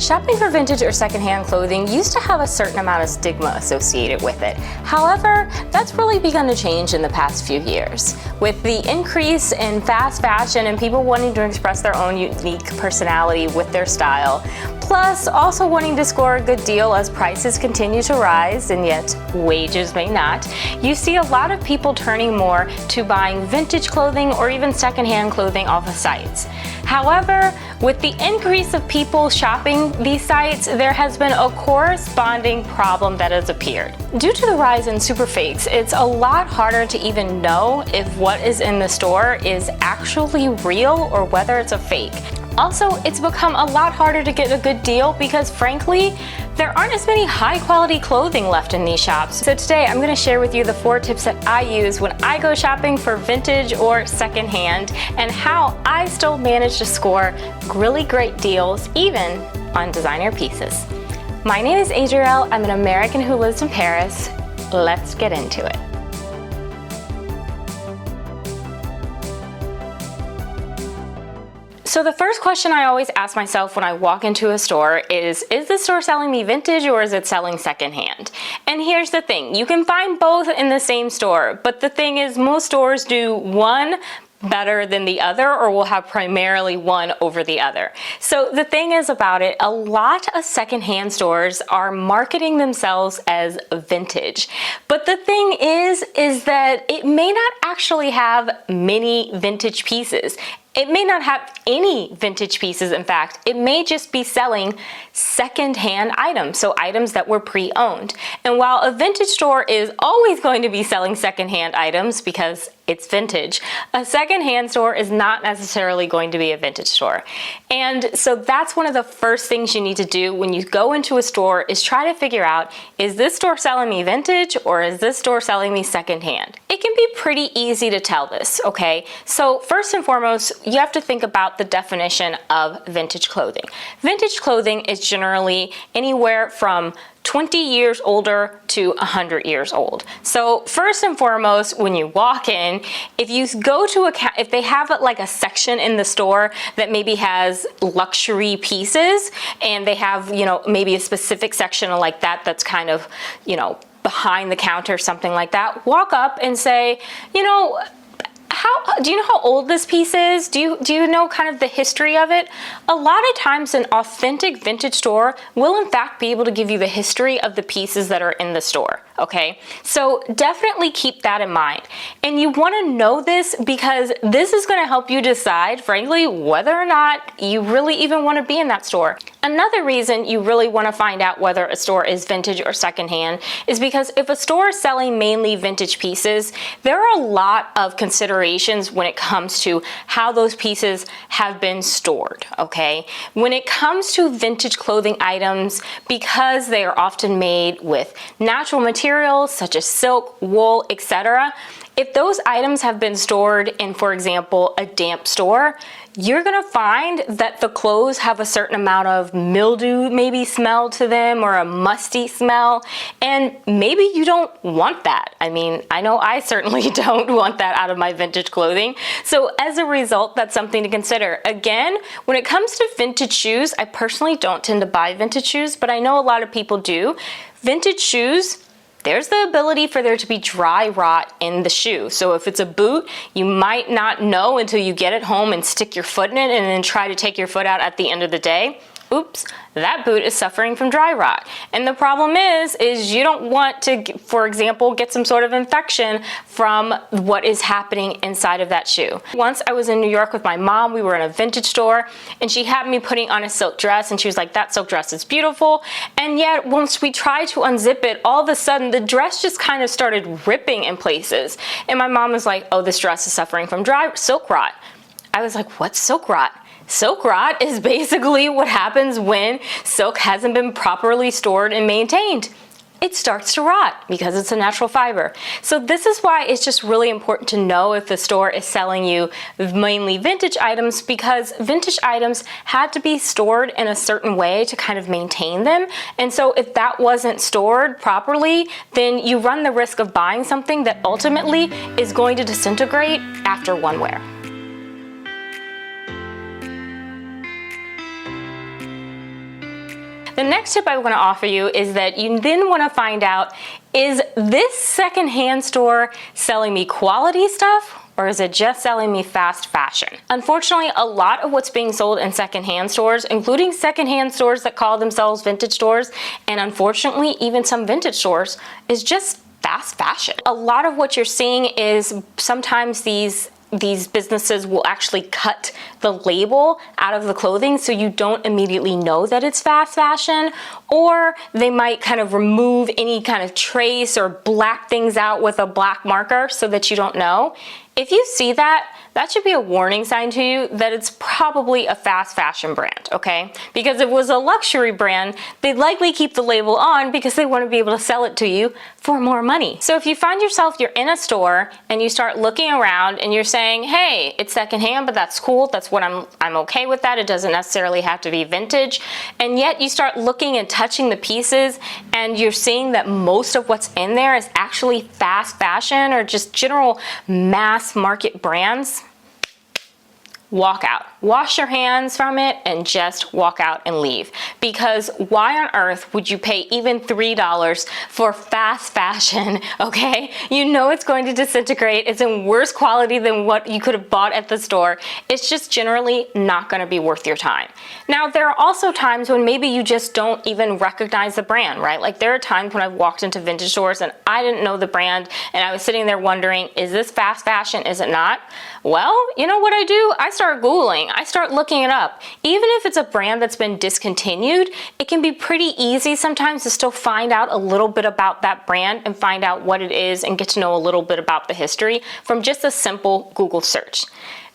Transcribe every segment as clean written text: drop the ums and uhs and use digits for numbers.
Shopping for vintage or secondhand clothing used to have a certain amount of stigma associated with it. However, that's really begun to change in the past few years. With the increase in fast fashion and people wanting to express their own unique personality with their style, plus also wanting to score a good deal as prices continue to rise and yet wages may not, you see a lot of people turning more to buying vintage clothing or even secondhand clothing off of sites. However, with the increase of people shopping these sites, there has been a corresponding problem that has appeared. Due to the rise in super fakes, it's a lot harder to even know if what is in the store is actually real or whether it's a fake. Also, it's become a lot harder to get a good deal because frankly, there aren't as many high quality clothing left in these shops. So today I'm going to share with you the 4 tips that I use when I go shopping for vintage or secondhand and how I still manage to score really great deals even on designer pieces. My name is Adrielle. I'm an American who lives in Paris. Let's get into it. So the first question I always ask myself when I walk into a store is this store selling me vintage or is it selling secondhand? And here's the thing, you can find both in the same store, but the thing is most stores do one better than the other or will have primarily one over the other. So the thing is about it, a lot of secondhand stores are marketing themselves as vintage. But the thing is that it may not actually have many vintage pieces. It may not have any vintage pieces, in fact. It may just be selling secondhand items, so items that were pre-owned. And while a vintage store is always going to be selling secondhand items because it's vintage, a secondhand store is not necessarily going to be a vintage store. And so that's one of the first things you need to do when you go into a store is try to figure out, is this store selling me vintage or is this store selling me secondhand? It can be pretty easy to tell this, okay? So first and foremost, you have to think about the definition of vintage clothing. Vintage clothing is generally anywhere from 20 years older to 100 years old. So first and foremost, when you walk in, if you go to if they have like a section in the store that maybe has luxury pieces and they have, you know, maybe a specific section like that that's kind of, you know, behind the counter, something like that, walk up and say, you know, do you know how old this piece is? Do you know kind of the history of it? A lot of times an authentic vintage store will in fact be able to give you the history of the pieces that are in the store, okay? So definitely keep that in mind. And you wanna know this because this is gonna help you decide, frankly, whether or not you really even wanna be in that store. Another reason you really wanna find out whether a store is vintage or secondhand is because if a store is selling mainly vintage pieces, there are a lot of considerations when it comes to how those pieces have been stored, okay? When it comes to vintage clothing items, because they are often made with natural materials such as silk, wool, etc., if those items have been stored in, for example, a damp store, you're gonna find that the clothes have a certain amount of mildew maybe smell to them or a musty smell, and maybe you don't want that. I mean, I know I certainly don't want that out of my vintage clothing. So as a result, that's something to consider. Again, when it comes to vintage shoes, I personally don't tend to buy vintage shoes, but I know a lot of people do. Vintage shoes, there's the ability for there to be dry rot in the shoe. So if it's a boot, you might not know until you get it home and stick your foot in it and then try to take your foot out at the end of the day. Oops, that boot is suffering from dry rot. And the problem is you don't want to, for example, get some sort of infection from what is happening inside of that shoe. Once I was in New York with my mom, we were in a vintage store and she had me putting on a silk dress and she was like, that silk dress is beautiful. And yet once we tried to unzip it, all of a sudden the dress just kind of started ripping in places. And my mom was like, oh, this dress is suffering from silk rot. I was like, what's silk rot? Silk rot is basically what happens when silk hasn't been properly stored and maintained. It starts to rot because it's a natural fiber. So this is why it's just really important to know if the store is selling you mainly vintage items, because vintage items had to be stored in a certain way to kind of maintain them. And so if that wasn't stored properly, then you run the risk of buying something that ultimately is going to disintegrate after one wear. The next tip I want to offer you is that you then want to find out, is this secondhand store selling me quality stuff, or is it just selling me fast fashion? Unfortunately, a lot of what's being sold in secondhand stores, including secondhand stores that call themselves vintage stores, and unfortunately even some vintage stores, is just fast fashion. A lot of what you're seeing is sometimes these businesses will actually cut the label out of the clothing so you don't immediately know that it's fast fashion, or they might kind of remove any kind of trace or black things out with a black marker so that you don't know. If you see that, that should be a warning sign to you that it's probably a fast fashion brand, okay? Because if it was a luxury brand, they'd likely keep the label on because they want to be able to sell it to you for more money. So if you find yourself, you're in a store and you start looking around and you're saying, hey, it's secondhand, but that's cool. That's what I'm okay with that. It doesn't necessarily have to be vintage. And yet you start looking and touching the pieces and you're seeing that most of what's in there is actually fast fashion or just general mass market brands. Walk out. Wash your hands from it and just walk out and leave. Because why on earth would you pay even $3 for fast fashion, okay? You know it's going to disintegrate. It's in worse quality than what you could have bought at the store. It's just generally not going to be worth your time. Now, there are also times when maybe you just don't even recognize the brand, right? Like there are times when I've walked into vintage stores and I didn't know the brand and I was sitting there wondering, is this fast fashion? Is it not? Well, you know what I do? I start Googling. I start looking it up. Even if it's a brand that's been discontinued, it can be pretty easy sometimes to still find out a little bit about that brand and find out what it is and get to know a little bit about the history from just a simple Google search.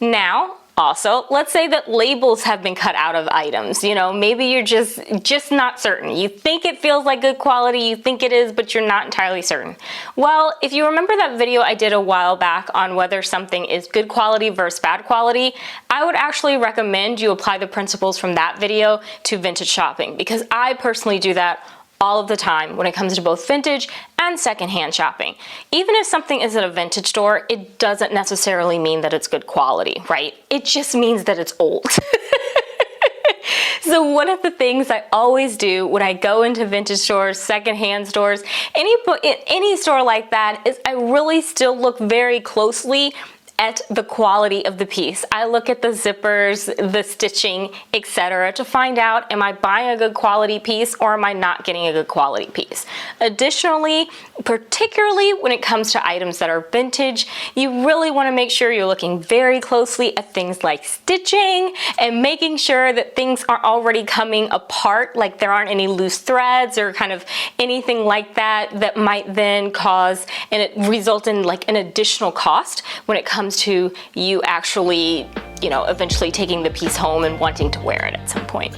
Now, also, let's say that labels have been cut out of items. You know, maybe you're just not certain. You think it feels like good quality, you think it is, but you're not entirely certain. Well, if you remember that video I did a while back on whether something is good quality versus bad quality, I would actually recommend you apply the principles from that video to vintage shopping, because I personally do that all of the time when it comes to both vintage and secondhand shopping. Even if something is at a vintage store, it doesn't necessarily mean that it's good quality, right? It just means that it's old. So one of the things I always do when I go into vintage stores, secondhand stores, any store like that, is I really still look very closely at the quality of the piece. I look at the zippers, the stitching, etc. to find out, am I buying a good quality piece or am I not getting a good quality piece? Additionally, particularly when it comes to items that are vintage, you really want to make sure you're looking very closely at things like stitching and making sure that things are already coming apart, like there aren't any loose threads or kind of anything like that that might then cause and it result in like an additional cost when it comes to you actually, you know, eventually taking the piece home and wanting to wear it at some point.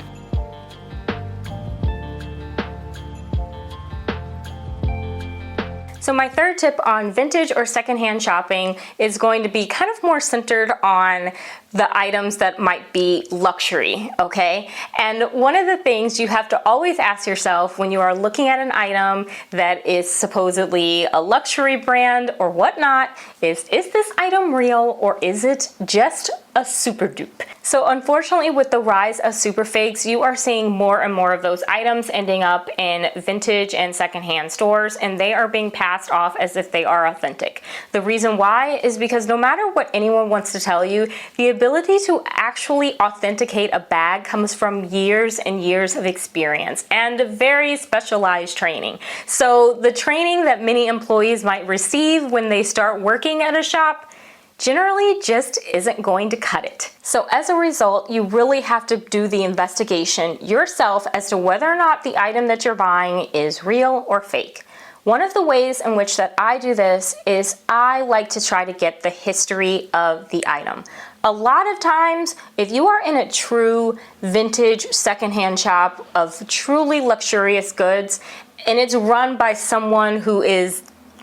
So my third tip on vintage or secondhand shopping is going to be kind of more centered on the items that might be luxury, okay? And one of the things you have to always ask yourself when you are looking at an item that is supposedly a luxury brand or whatnot is this item real or is it just a super dupe? So unfortunately, with the rise of super fakes, you are seeing more and more of those items ending up in vintage and secondhand stores, and they are being passed off as if they are authentic. The reason why is because no matter what anyone wants to tell you, the ability to actually authenticate a bag comes from years and years of experience and very specialized training. So the training that many employees might receive when they start working at a shop generally just isn't going to cut it. So as a result, you really have to do the investigation yourself as to whether or not the item that you're buying is real or fake. One of the ways in which that I do this is I like to try to get the history of the item. A lot of times, if you are in a true vintage secondhand shop of truly luxurious goods, and it's run by someone who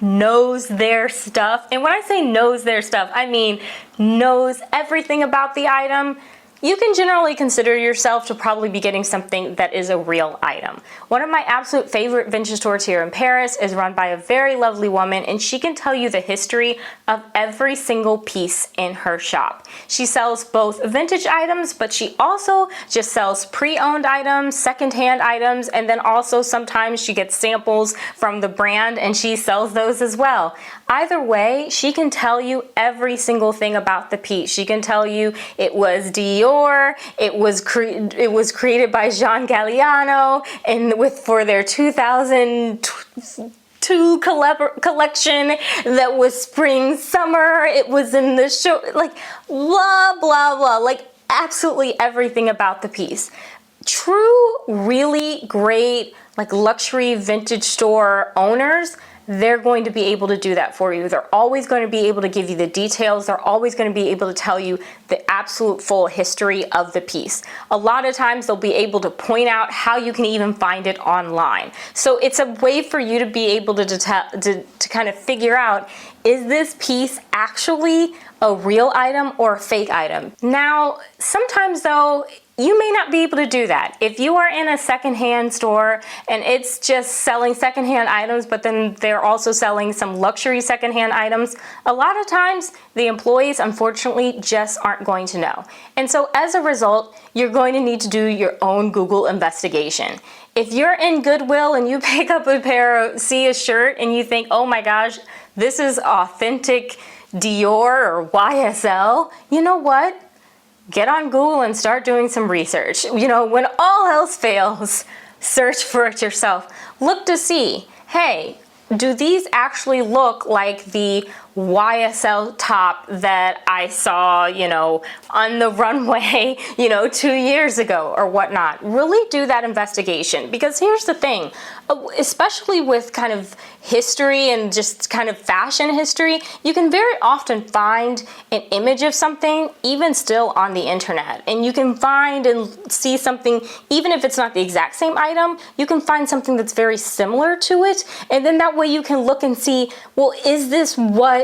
knows their stuff, and when I say knows their stuff, I mean knows everything about the item, you can generally consider yourself to probably be getting something that is a real item. One of my absolute favorite vintage stores here in Paris is run by a very lovely woman, and she can tell you the history of every single piece in her shop. She sells both vintage items, but she also just sells pre-owned items, secondhand items, and then also sometimes she gets samples from the brand and she sells those as well. Either way, she can tell you every single thing about the piece. She can tell you it was Dior, it was created by Jean Galliano, and for their 2002 collection that was spring summer. It was in the show, like blah blah blah, like absolutely everything about the piece. True, really great, like luxury vintage store owners, they're going to be able to do that for you. They're always going to be able to give you the details. They're always going to be able to tell you the absolute full history of the piece. A lot of times they'll be able to point out how you can even find it online. So it's a way for you to be able to kind of figure out, is this piece actually a real item or a fake item? Now, sometimes though, you may not be able to do that. If you are in a secondhand store and it's just selling secondhand items, but then they're also selling some luxury secondhand items, a lot of times the employees unfortunately just aren't going to know. And so as a result, you're going to need to do your own Google investigation. If you're in Goodwill and you pick up see a shirt and you think, oh my gosh, this is authentic Dior or YSL, you know what? Get on Google and start doing some research. You know, when all else fails, search for it yourself. Look to see, hey, do these actually look like the YSL top that I saw, you know, on the runway, you know, 2 years ago or whatnot? Really do that investigation, because here's the thing, especially with kind of history and just kind of fashion history, you can very often find an image of something even still on the internet, and you can find and see something, even if it's not the exact same item, you can find something that's very similar to it, and then that way you can look and see, well, is this what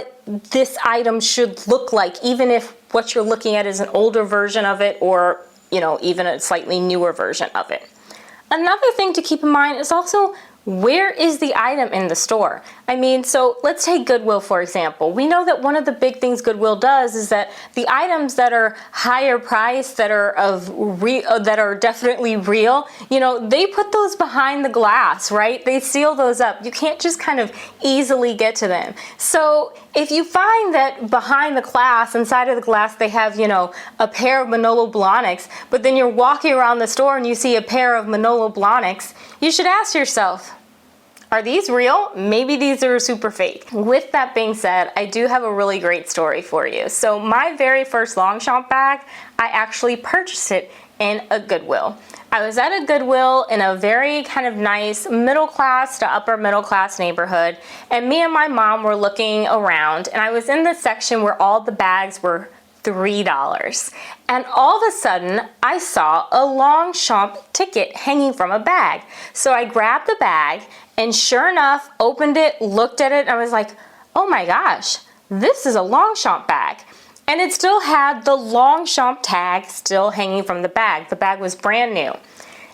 this item should look like, even if what you're looking at is an older version of it, or, you know, even a slightly newer version of it. Another thing to keep in mind is also, where is the item in the store? I mean, so let's take Goodwill for example. We know that one of the big things Goodwill does is that the items that are higher priced, that are definitely real, you know, they put those behind the glass, right? They seal those up. You can't just kind of easily get to them. So if you find that behind the glass, inside of the glass, they have, you know, a pair of Manolo Blahniks, but then you're walking around the store and you see a pair of Manolo Blahniks, you should ask yourself, are these real? Maybe these are super fake. With that being said, I do have a really great story for you. So my very first Longchamp bag, I actually purchased it in a Goodwill. I was at a Goodwill in a very kind of nice middle class to upper middle class neighborhood, and me and my mom were looking around, and I was in the section where all the bags were $3. And all of a sudden, I saw a Longchamp ticket hanging from a bag. So I grabbed the bag, and sure enough, opened it, looked at it, and I was like, oh my gosh, this is a Longchamp bag. And it still had the Longchamp tag still hanging from the bag. The bag was brand new.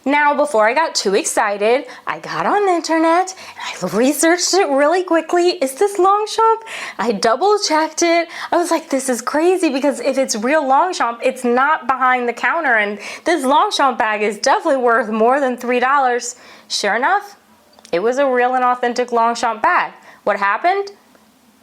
Now, before I got too excited, I got on the internet and I researched it really quickly. Is this Longchamp? I double checked it. I was like, this is crazy, because if it's real Longchamp, it's not behind the counter, and this Longchamp bag is definitely worth more than $3. Sure enough, it was a real and authentic Longchamp bag. What happened?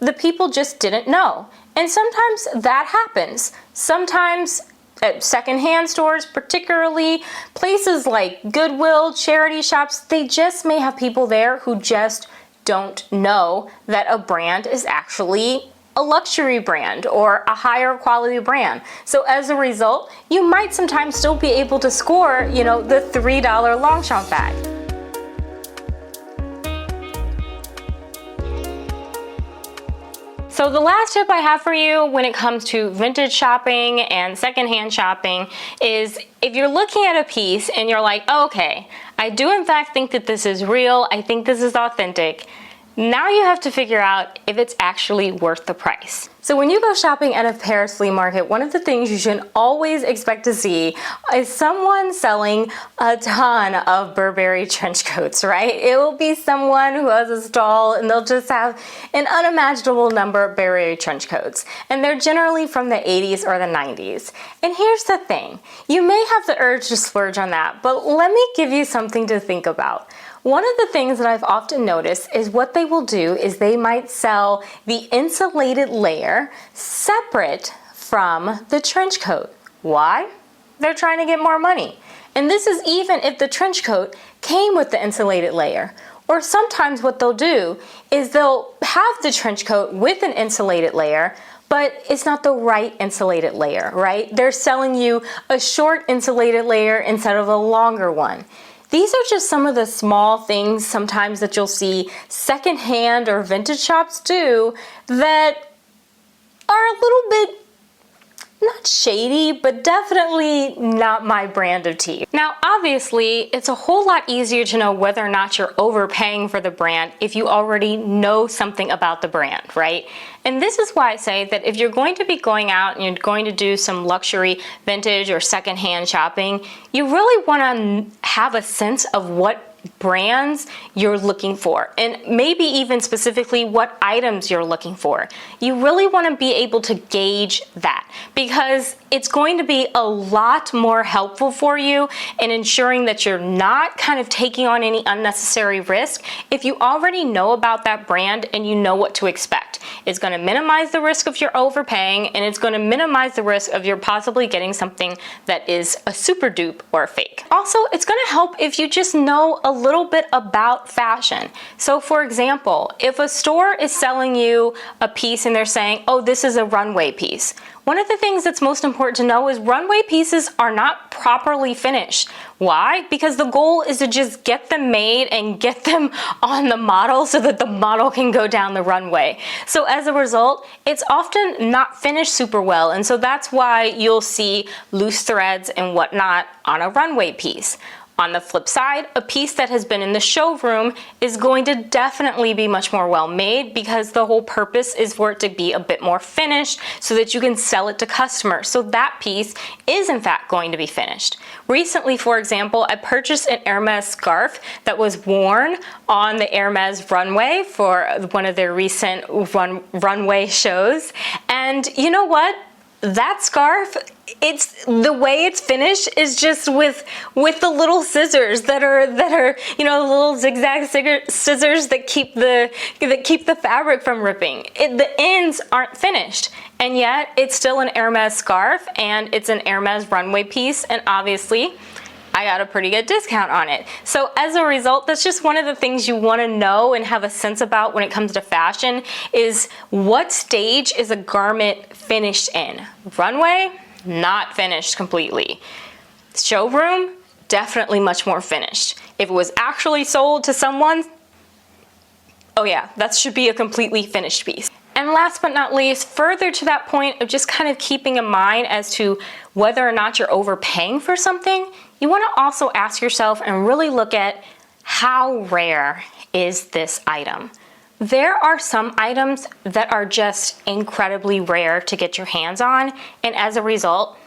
The people just didn't know. And sometimes that happens. Sometimes at secondhand stores, particularly places like Goodwill, charity shops, they just may have people there who just don't know that a brand is actually a luxury brand or a higher quality brand. So as a result, you might sometimes still be able to score, you know, the $3 Longchamp bag. So the last tip I have for you when it comes to vintage shopping and secondhand shopping is, if you're looking at a piece and you're like, oh, okay, I do in fact think that this is real, I think this is authentic, Now you have to figure out if it's actually worth the price. So when you go shopping at a Paris flea market, one of the things you should always expect to see is someone selling a ton of Burberry trench coats, right? It will be someone who has a stall and they'll just have an unimaginable number of Burberry trench coats. And they're generally from the 80s or the 90s. And here's the thing, you may have the urge to splurge on that, but let me give you something to think about. One of the things that I've often noticed is what they will do is they might sell the insulated layer separate from the trench coat. Why? They're trying to get more money. And this is even if the trench coat came with the insulated layer. Or sometimes what they'll do is they'll have the trench coat with an insulated layer, but it's not the right insulated layer, right? They're selling you a short insulated layer instead of a longer one. These are just some of the small things sometimes that you'll see secondhand or vintage shops do that are a little bit not shady, but definitely not my brand of tea. Now, obviously, it's a whole lot easier to know whether or not you're overpaying for the brand if you already know something about the brand, right? And this is why I say that if you're going to be going out and you're going to do some luxury vintage or secondhand shopping, you really want to have a sense of what brands you're looking for, and maybe even specifically what items you're looking for. You really want to be able to gauge that, because it's going to be a lot more helpful for you in ensuring that you're not kind of taking on any unnecessary risk if you already know about that brand and you know what to expect. It's going to minimize the risk of your overpaying, and it's going to minimize the risk of your possibly getting something that is a super dupe or a fake. Also, it's going to help if you just know a little bit about fashion. So for example, if a store is selling you a piece and they're saying, oh, this is a runway piece, one of the things that's most important to know is runway pieces are not properly finished. Why? Because the goal is to just get them made and get them on the model so that the model can go down the runway. So as a result, it's often not finished super well, and so that's why you'll see loose threads and whatnot on a runway piece. On the flip side, a piece that has been in the showroom is going to definitely be much more well made, because the whole purpose is for it to be a bit more finished so that you can sell it to customers. So that piece is in fact going to be finished. Recently, for example, I purchased an Hermes scarf that was worn on the Hermes runway for one of their recent runway shows. And you know what? That scarf, it's the way it's finished is just with the little scissors that are you know, the little zigzag scissors that keep the fabric from ripping. The ends aren't finished, and yet it's still an Hermes scarf and it's an Hermes runway piece, and obviously I got a pretty good discount on it. So as a result, that's just one of the things you want to know and have a sense about when it comes to fashion, is what stage is a garment finished in. Runway, not finished completely. Showroom, definitely much more finished. If it was actually sold to someone, oh yeah, that should be a completely finished piece. And last but not least, further to that point of just kind of keeping in mind as to whether or not you're overpaying for something, you want to also ask yourself and really look at how rare is this item. There are some items that are just incredibly rare to get your hands on, and as a result,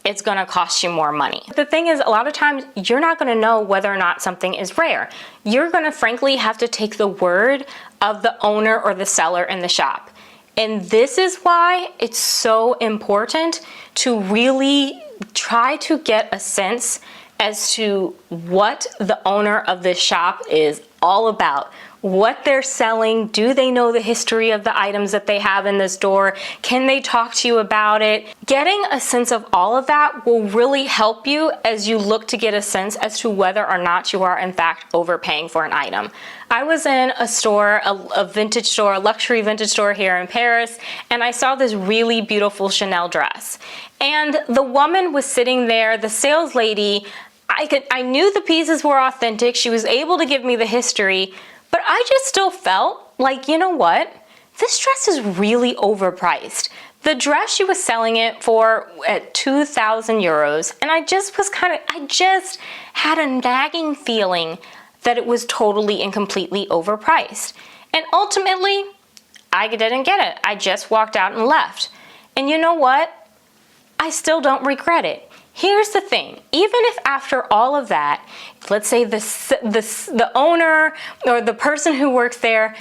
it's going to cost you more money. The thing is, a lot of times you're not going to know whether or not something is rare. You're going to frankly have to take the word of the owner or the seller in the shop. And this is why it's so important to really try to get a sense as to what the owner of this shop is all about. What they're selling, do they know the history of the items that they have in the store? Can they talk to you about it? Getting a sense of all of that will really help you as you look to get a sense as to whether or not you are in fact overpaying for an item. I was in a store, a vintage store, a luxury vintage store here in Paris, and I saw this really beautiful Chanel dress. And the woman was sitting there, the sales lady, I knew the pieces were authentic, she was able to give me the history, but I just still felt like, you know what? This dress is really overpriced. The dress, she was selling it for at 2,000 euros, and I just had a nagging feeling that it was totally and completely overpriced. And ultimately, I didn't get it. I just walked out and left. And you know what? I still don't regret it. Here's the thing, even if after all of that, let's say the owner or the person who works there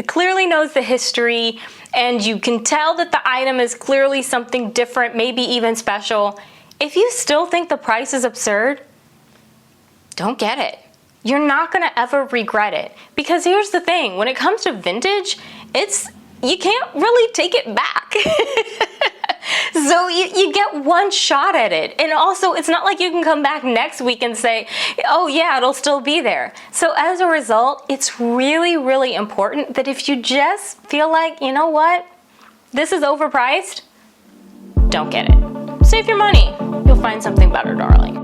clearly knows the history, and you can tell that the item is clearly something different, maybe even special, if you still think the price is absurd, don't get it. You're not gonna ever regret it. Because here's the thing, when it comes to vintage, you can't really take it back. So you get one shot at it. And also, it's not like you can come back next week and say, oh yeah, it'll still be there. So as a result, it's really, really important that if you just feel like, you know what, this is overpriced, don't get it. Save your money. You'll find something better, darling.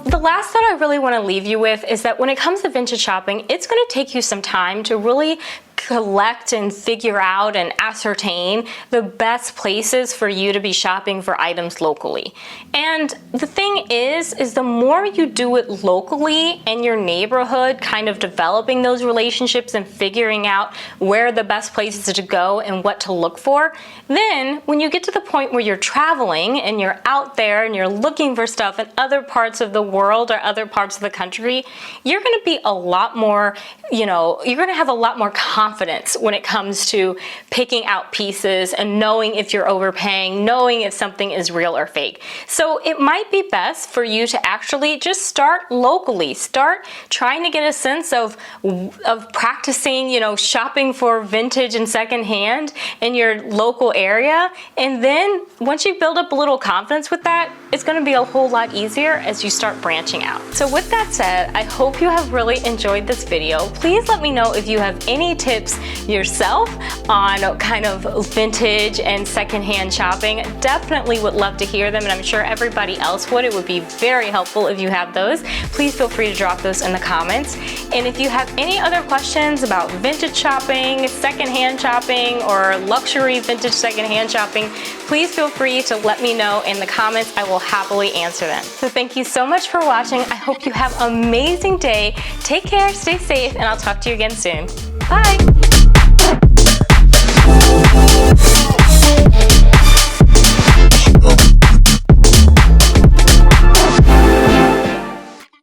The last thought I really want to leave you with is that when it comes to vintage shopping, it's going to take you some time to really collect and figure out and ascertain the best places for you to be shopping for items locally. And the thing is the more you do it locally in your neighborhood, kind of developing those relationships and figuring out where the best places to go and what to look for, then when you get to the point where you're traveling and you're out there and you're looking for stuff in other parts of the world or other parts of the country, you're going to be a lot more, you're going to have a lot more confidence when it comes to picking out pieces and knowing if you're overpaying, knowing if something is real or fake. So it might be best for you to actually just start locally. Start trying to get a sense of practicing, shopping for vintage and secondhand in your local area. And then once you build up a little confidence with that, it's going to be a whole lot easier as you start branching out. So with that said, I hope you have really enjoyed this video. Please let me know if you have any tips yourself on kind of vintage and secondhand shopping. Definitely would love to hear them, and I'm sure everybody else would. It would be very helpful if you have those. Please feel free to drop those in the comments. And if you have any other questions about vintage shopping, secondhand shopping, or luxury vintage secondhand shopping, please feel free to let me know in the comments. I will happily answer them. So thank you so much for watching. I hope you have an amazing day. Take care, stay safe, and I'll talk to you again soon. Bye.